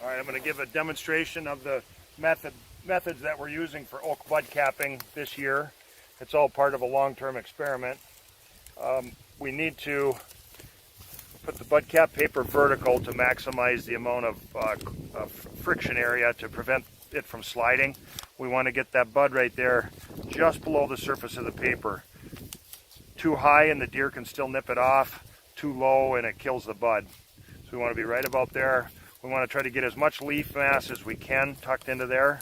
All right, I'm going to give a demonstration of the methods that we're using for oak bud capping this year. It's all part of a long-term experiment. We need to put the bud cap paper vertical to maximize the amount of friction area to prevent it from sliding. We want to get that bud right there just below the surface of the paper. Too high and the deer can still nip it off, too low and it kills the bud. So we want to be right about there. We want to try to get as much leaf mass as we can tucked into there,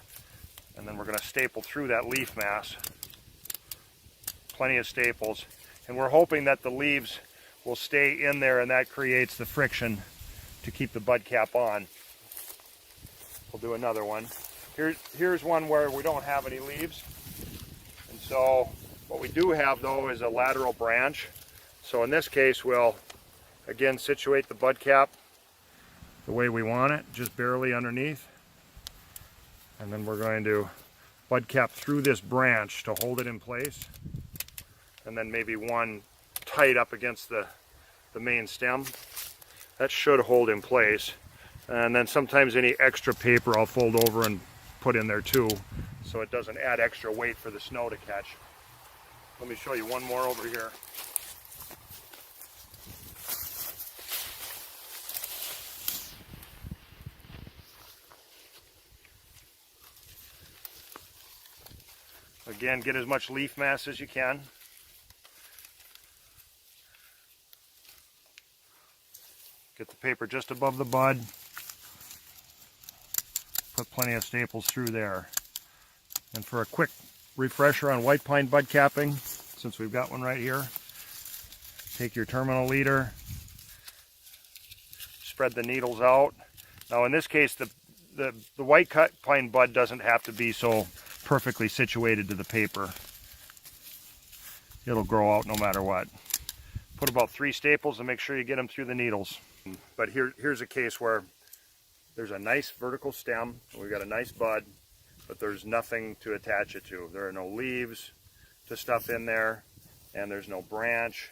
and then we're going to staple through that leaf mass. Plenty of staples, and we're hoping that the leaves will stay in there and that creates the friction to keep the bud cap on. We'll do another one. Here's one where we don't have any leaves, and so what we do have though is a lateral branch. So in this case we'll again situate the bud cap the way we want it, just barely underneath, and then we're going to bud cap through this branch to hold it in place, and then maybe one tight up against the main stem. That should hold in place, and then sometimes any extra paper I'll fold over and put in there too, so it doesn't add extra weight for the snow to catch. Let me show you one more over here. Again, get as much leaf mass as you can. Get the paper just above the bud. Put plenty of staples through there. And for a quick refresher on white pine bud capping, since we've got one right here, take your terminal leader, spread the needles out. Now in this case, the white pine bud doesn't have to be so perfectly situated to the paper. It'll grow out no matter what. Put about 3 staples and make sure you get them through the needles. But here's a case where there's a nice vertical stem, we've got a nice bud, but there's nothing to attach it to. There are no leaves to stuff in there, and there's no branch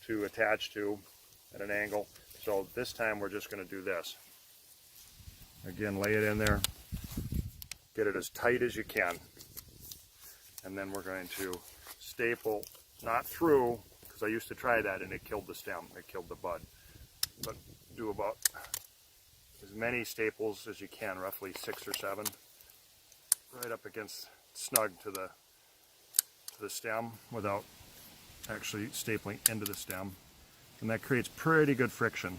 to attach to at an angle. So this time we're just going to do this. Again, lay it in there, get it as tight as you can, and then we're going to staple, not through, because I used to try that and it killed the stem, it killed the bud, but do about as many staples as you can, roughly 6 or 7, right up against, snug to the stem without actually stapling into the stem, and that creates pretty good friction.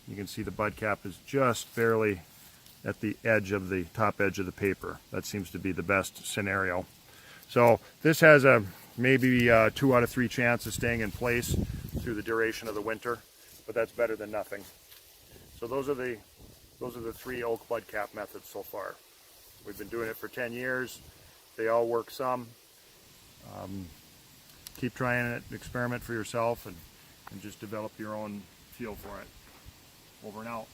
You can see the bud cap is just barely at the edge of the top edge of the paper. That seems to be the best scenario. So this has a maybe 2 out of 3 chance of staying in place through the duration of the winter, but that's better than nothing. So those are the 3 oak bud cap methods so far. We've been doing it for 10 years. They all work some. Keep trying it, experiment for yourself, and just develop your own feel for it. Over and out.